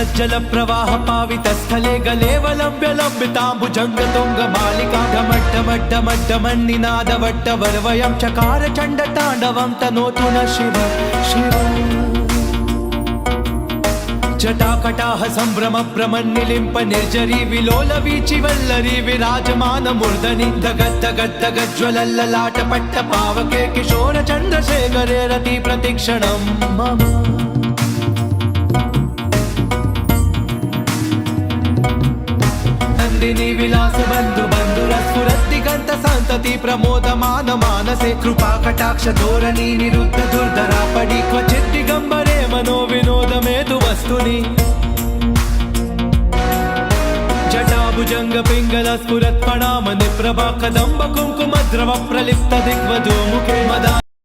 सलज्जल प्रवाह पावितस्थले गलेवलम्ब्य लम्बिताम्बुजङ्गतुङ्गमालिका ढमड्ढमड्ढमड्ढमन्निनादवट्टवर्वयं चकार चण्डताण्डवं तनोतु न शिव शिव जटाकटाह सम्भ्रम भ्रमन्निलिम्प निर्जरी विलोल वीचि वल्लरी विराजमान मूर्धनि दगद्दगद्दगज्ज्वलल्ललाट पट्ट पावके किशोर चन्द्रशेखरे रति प्रतिक्षणं मम नन्दिनी विलास बन्धु बन्धुरस्फुरद्दिगन्त सन्तति प्रमोदमान मानसे कृपा कटाक्ष धोरणी निरुद्ध दुर्धरा पडि क्वचित् दिगम्बरे मनो विनोद मेतु वस्तुनि जटाभुजंग पिंगल स्फुरत् प्रणाम निप्रभा कदम्ब कुंकुम द्रव प्रलिप्त दिग्वधू मुखे मदा